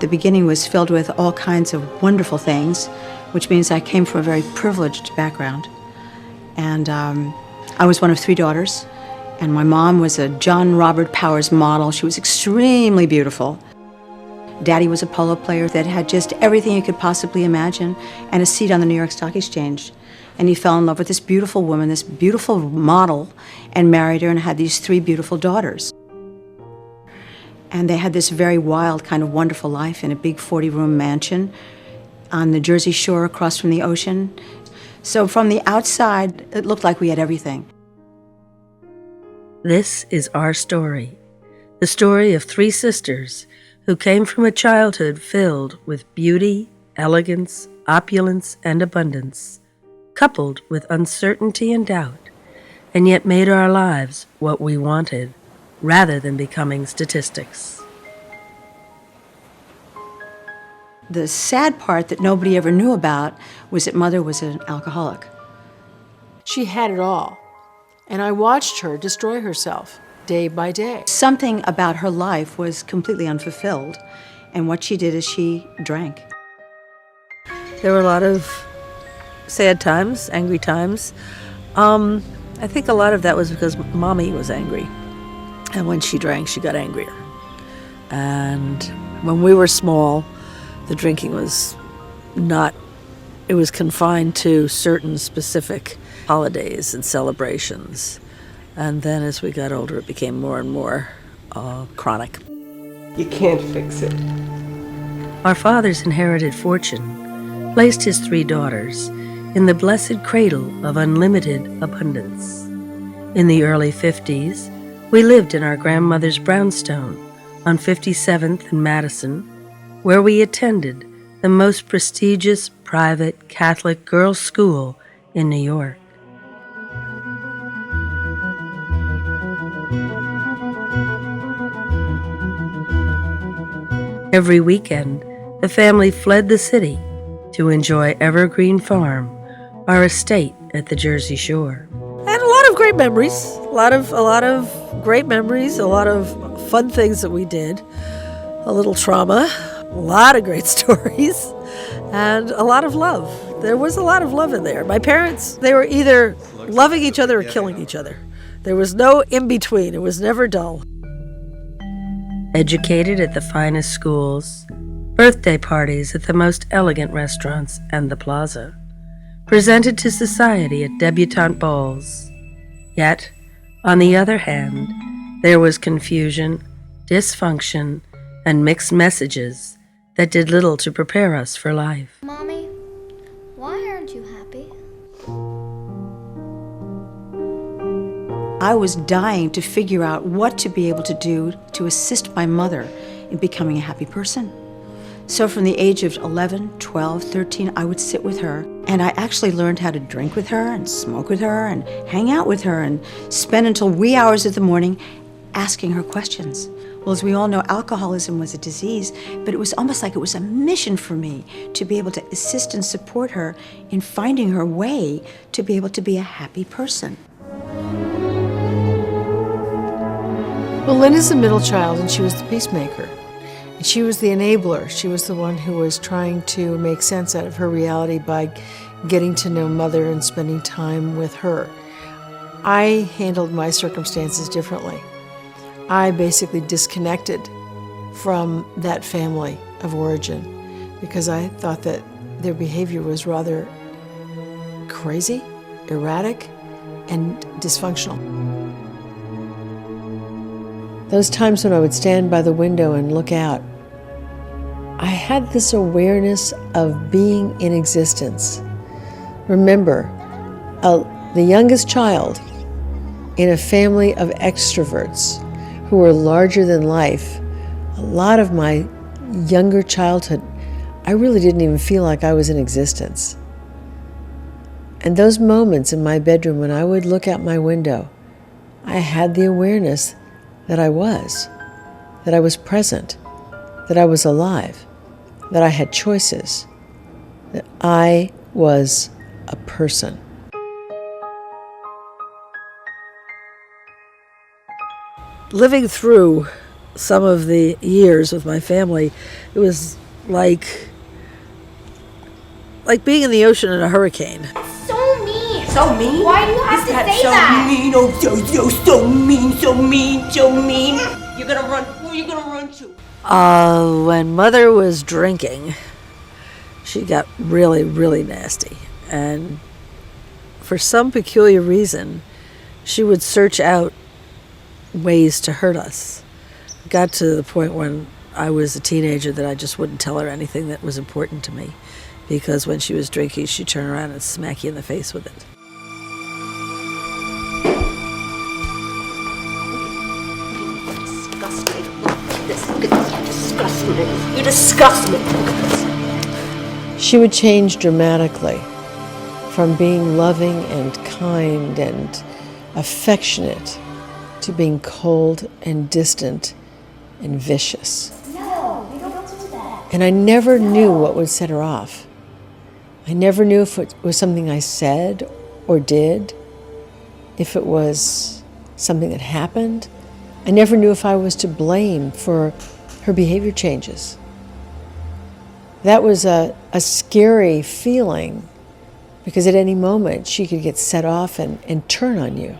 The beginning was filled with all kinds of wonderful things, which means I came from a very privileged background. And I was one of 3 daughters, and my mom was a John Robert Powers model. She was extremely beautiful. Daddy was a polo player that had just everything you could possibly imagine, and a seat on the New York Stock Exchange. And he fell in love with this beautiful woman, this beautiful model, and married her and had these 3 beautiful daughters. And they had this very wild, kind of wonderful life in a big 40-room mansion on the Jersey Shore across from the ocean. So from the outside, it looked like we had everything. This is our story, the story of 3 sisters who came from a childhood filled with beauty, elegance, opulence, and abundance, coupled with uncertainty and doubt, and yet made our lives what we wanted, rather than becoming statistics. The sad part that nobody ever knew about was that Mother was an alcoholic. She had it all, and I watched her destroy herself day by day. Something about her life was completely unfulfilled, and what she did is she drank. There were a lot of sad times, angry times. I think a lot of that was because Mommy was angry. And when she drank, she got angrier. And when we were small, the drinking was not, it was confined to certain specific holidays and celebrations. And then as we got older, it became more and more chronic. You can't fix it. Our father's inherited fortune placed his 3 daughters in the blessed cradle of unlimited abundance. In the early 50s, we lived in our grandmother's brownstone on 57th and Madison, where we attended the most prestigious private Catholic girls' school in New York. Every weekend, the family fled the city to enjoy Evergreen Farm, our estate at the Jersey Shore. And a lot of great memories, a lot of great memories, a lot of fun things that we did, a little trauma, a lot of great stories, and a lot of love. There was a lot of love in there. My parents, they were either loving each other or killing each other. There was no in-between. It was never dull. Educated at the finest schools, birthday parties at the most elegant restaurants and the plaza, presented to society at debutante balls. Yet, on the other hand, there was confusion, dysfunction, and mixed messages that did little to prepare us for life. Mommy, why aren't you happy? I was dying to figure out what to be able to do to assist my mother in becoming a happy person. So from the age of 11, 12, 13, I would sit with her, and I actually learned how to drink with her and smoke with her and hang out with her and spend until wee hours of the morning asking her questions. Well, as we all know, alcoholism was a disease, but it was almost like it was a mission for me to be able to assist and support her in finding her way to be able to be a happy person. Well, Lynn is the middle child, and she was the peacemaker. And she was the enabler. She was the one who was trying to make sense out of her reality by getting to know Mother and spending time with her. I handled my circumstances differently. I basically disconnected from that family of origin because I thought that their behavior was rather crazy, erratic, and dysfunctional. Those times when I would stand by the window and look out, I had this awareness of being in existence. Remember, the youngest child in a family of extroverts who were larger than life. A lot of my younger childhood, I really didn't even feel like I was in existence. And those moments in my bedroom when I would look out my window, I had the awareness that I was present, that I was alive, that I had choices, that I was a person. Living through some of the years with my family, it was like being in the ocean in a hurricane. So mean. So mean? Why do you have Is to that say so that? mean? Oh, so mean, so mean, so mean. You're gonna run. Who are you gonna run to? When Mother was drinking, she got really, really nasty. And for some peculiar reason, she would search out ways to hurt us. It got to the point when I was a teenager that I just wouldn't tell her anything that was important to me, because when she was drinking, she'd turn around and smack you in the face with it. Disgusting. Look at this. Look at this. You disgust me. You disgust me. Look at this. She would change dramatically from being loving and kind and affectionate to being cold and distant and vicious. No, we don't do that. And I never knew what would set her off. I never knew if it was something I said or did, if it was something that happened. I never knew if I was to blame for her behavior changes. That was a scary feeling, because at any moment she could get set off and turn on you,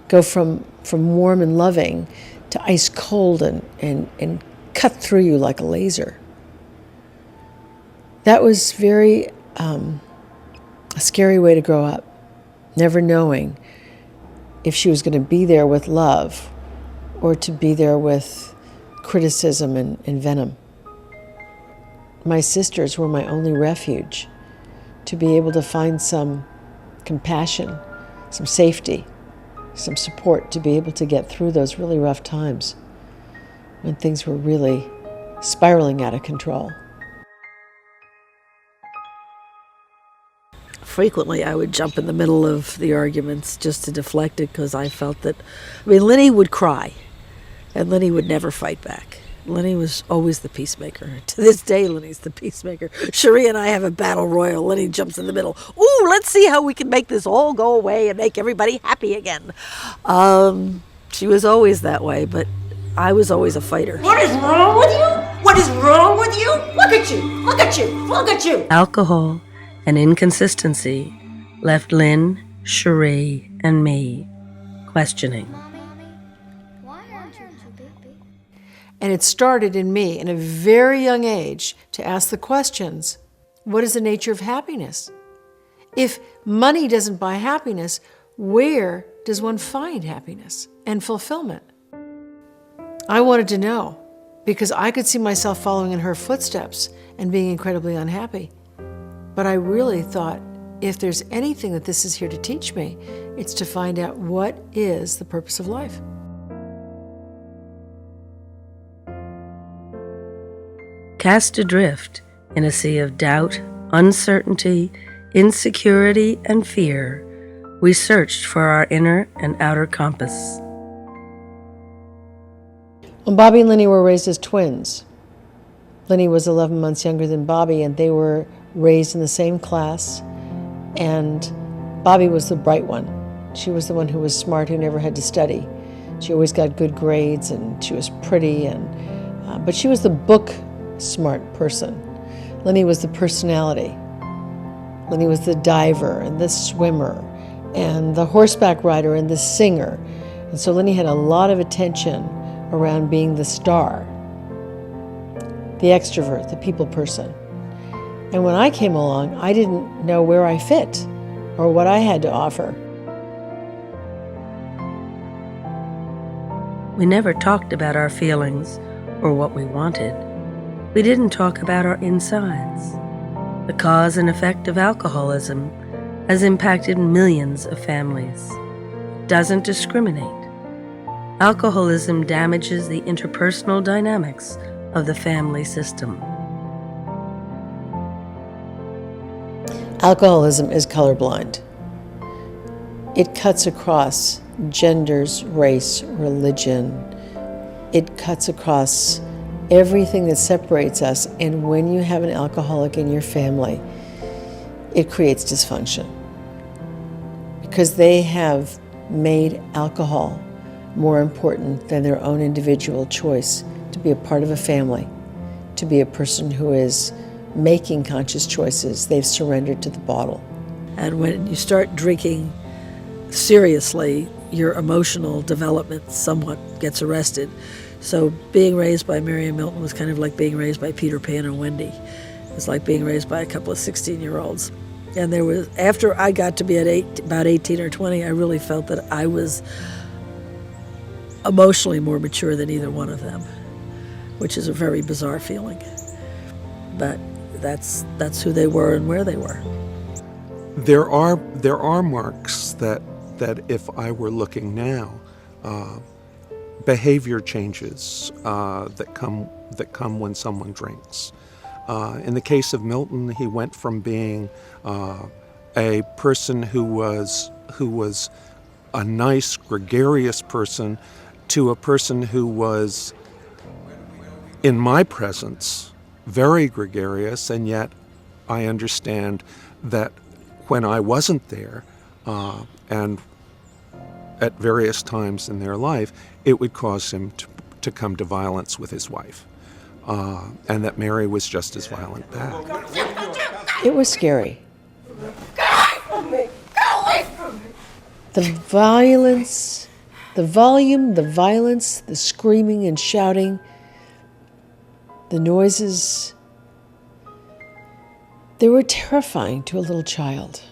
go from warm and loving to ice cold and cut through you like a laser. That was very a scary way to grow up, never knowing if she was going to be there with love or to be there with criticism and venom. My sisters were my only refuge, to be able to find some compassion, some safety, some support, to be able to get through those really rough times when things were really spiraling out of control. Frequently, I would jump in the middle of the arguments just to deflect it, because I felt that, Lenny would cry, and Lenny would never fight back. Lenny was always the peacemaker. To this day, Lenny's the peacemaker. Cherie and I have a battle royal. Lenny jumps in the middle. Ooh, let's see how we can make this all go away and make everybody happy again. She was always that way, but I was always a fighter. What is wrong with you? What is wrong with you? Look at you. Look at you. Look at you. Alcohol and inconsistency left Lynn, Cherie, and me questioning. Mommy, why aren't you happy? And it started in me in a very young age to ask the questions, what is the nature of happiness? If money doesn't buy happiness, where does one find happiness and fulfillment? I wanted to know, because I could see myself following in her footsteps and being incredibly unhappy. But I really thought, if there's anything that this is here to teach me, it's to find out what is the purpose of life. Cast adrift in a sea of doubt, uncertainty, insecurity, and fear, we searched for our inner and outer compass. Well, Bobby and Lenny were raised as twins. Lenny was 11 months younger than Bobby, and they were raised in the same class. And Bobby was the bright one. She was the one who was smart, who never had to study. She always got good grades, and she was pretty, but she was the book smart person. Lenny was the personality. Lenny was the diver and the swimmer and the horseback rider and the singer. And so Lenny had a lot of attention around being the star, the extrovert, the people person. And when I came along, I didn't know where I fit or what I had to offer. We never talked about our feelings or what we wanted. We didn't talk about our insides. The cause and effect of alcoholism has impacted millions of families. It doesn't discriminate. Alcoholism damages the interpersonal dynamics of the family system. Alcoholism is colorblind. It cuts across genders, race, religion. It cuts across everything that separates us. And when you have an alcoholic in your family, it creates dysfunction, because they have made alcohol more important than their own individual choice to be a part of a family, to be a person who is making conscious choices. They've surrendered to the bottle. And when you start drinking seriously, your emotional development somewhat gets arrested. So being raised by Mary and Milton was kind of like being raised by Peter Pan and Wendy. It's like being raised by a couple of 16-year-olds. And there was, after I got to be about 18 or 20, I really felt that I was emotionally more mature than either one of them, which is a very bizarre feeling. But that's who they were and where they were. There are marks that if I were looking now, behavior changes that come when someone drinks. In the case of Milton, he went from being a person who was a nice, gregarious person to a person who was, in my presence, very gregarious, and yet I understand that when I wasn't there, and at various times in their life, it would cause him to come to violence with his wife. And that Mary was just as violent back. It was scary. The violence, the volume, the violence, the screaming and shouting, the noises, they were terrifying to a little child.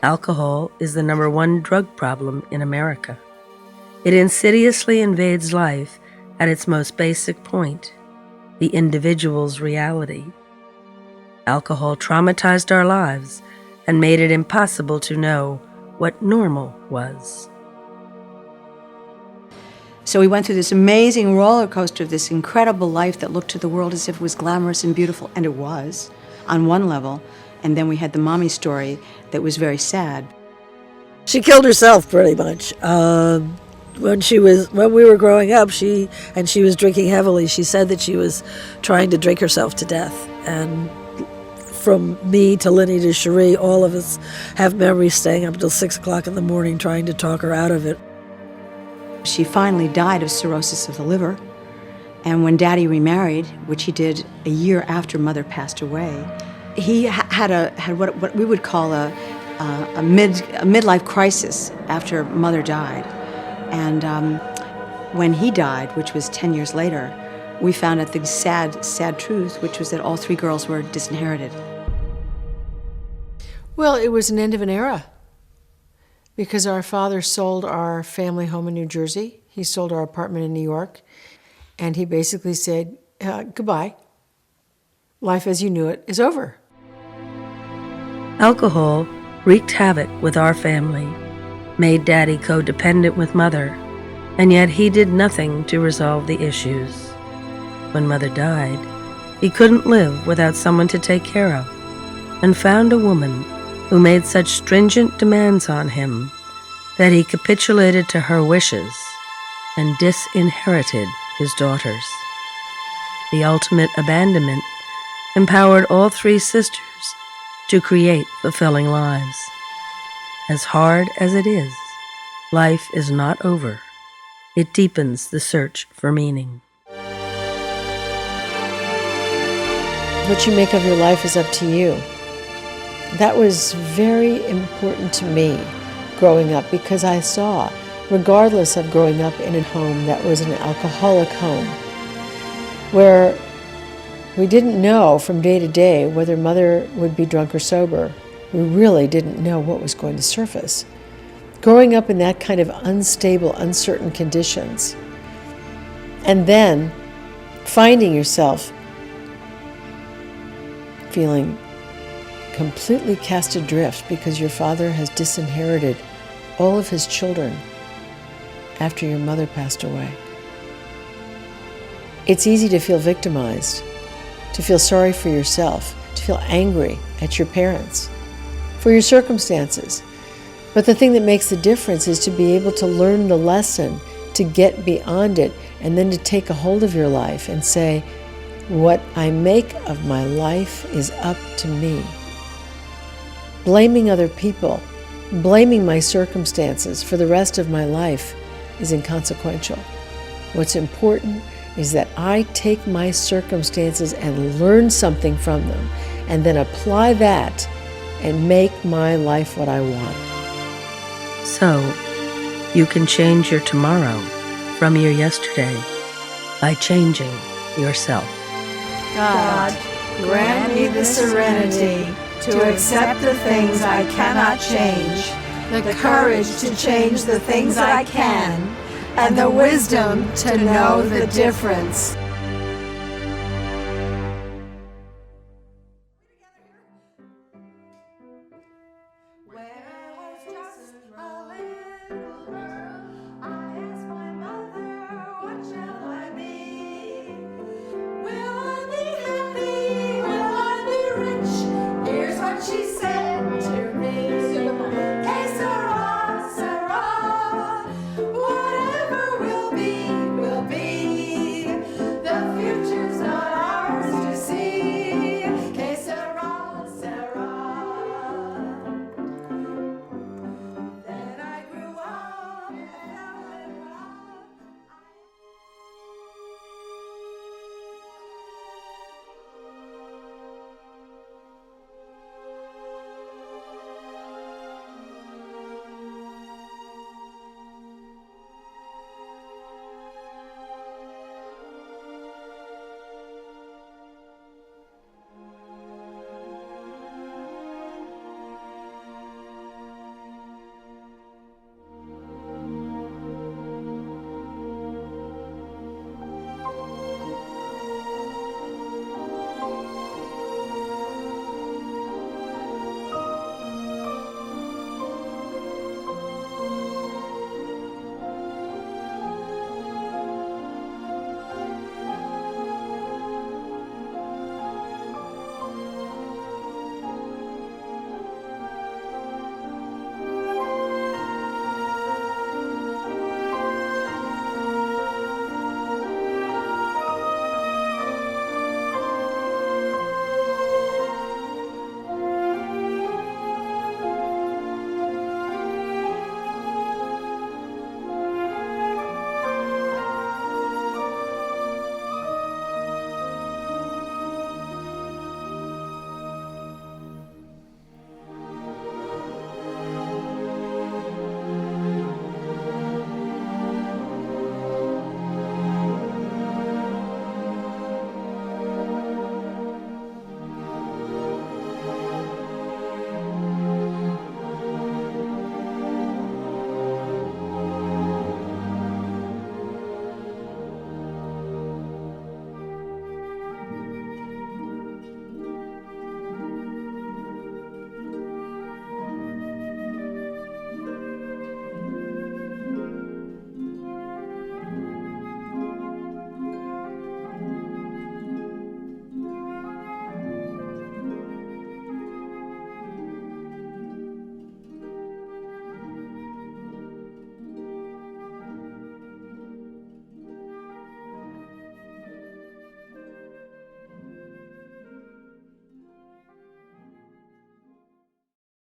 Alcohol is the #1 drug problem in America. It insidiously invades life at its most basic point, the individual's reality. Alcohol traumatized our lives and made it impossible to know what normal was. So we went through this amazing roller coaster of this incredible life that looked to the world as if it was glamorous and beautiful, and it was, on one level. And then we had the mommy story that was very sad. She killed herself pretty much. When we were growing up, she was drinking heavily. She said that she was trying to drink herself to death. And from me to Lenny to Cherie, all of us have memories staying up until 6 o'clock in the morning trying to talk her out of it. She finally died of cirrhosis of the liver. And when Daddy remarried, which he did a year after Mother passed away, he had what we would call a midlife crisis after Mother died. And when he died, which was 10 years later, we found out the sad truth, which was that all 3 girls were disinherited. Well, it was an end of an era, because our father sold our family home in New Jersey. He sold our apartment in New York, and he basically said, goodbye. Life as you knew it is over. Alcohol wreaked havoc with our family, made Daddy codependent with Mother, and yet he did nothing to resolve the issues. When Mother died, he couldn't live without someone to take care of, and found a woman who made such stringent demands on him that he capitulated to her wishes and disinherited his daughters. The ultimate abandonment empowered all 3 sisters to create fulfilling lives. As hard as it is, life is not over. It deepens the search for meaning. What you make of your life is up to you. That was very important to me growing up, because I saw, regardless of growing up in a home that was an alcoholic home, where we didn't know from day to day whether Mother would be drunk or sober. We really didn't know what was going to surface. Growing up in that kind of unstable, uncertain conditions, and then finding yourself feeling completely cast adrift because your father has disinherited all of his children after your mother passed away. It's easy to feel victimized, to feel sorry for yourself, to feel angry at your parents, for your circumstances. But the thing that makes the difference is to be able to learn the lesson, to get beyond it, and then to take a hold of your life and say, what I make of my life is up to me. Blaming other people blaming my circumstances for the rest of my life is inconsequential. What's important is that I take my circumstances and learn something from them, and then apply that and make my life what I want. So, you can change your tomorrow from your yesterday by changing yourself. God, grant me the serenity to accept the things I cannot change, the courage to change the things I can, and the wisdom to know the difference.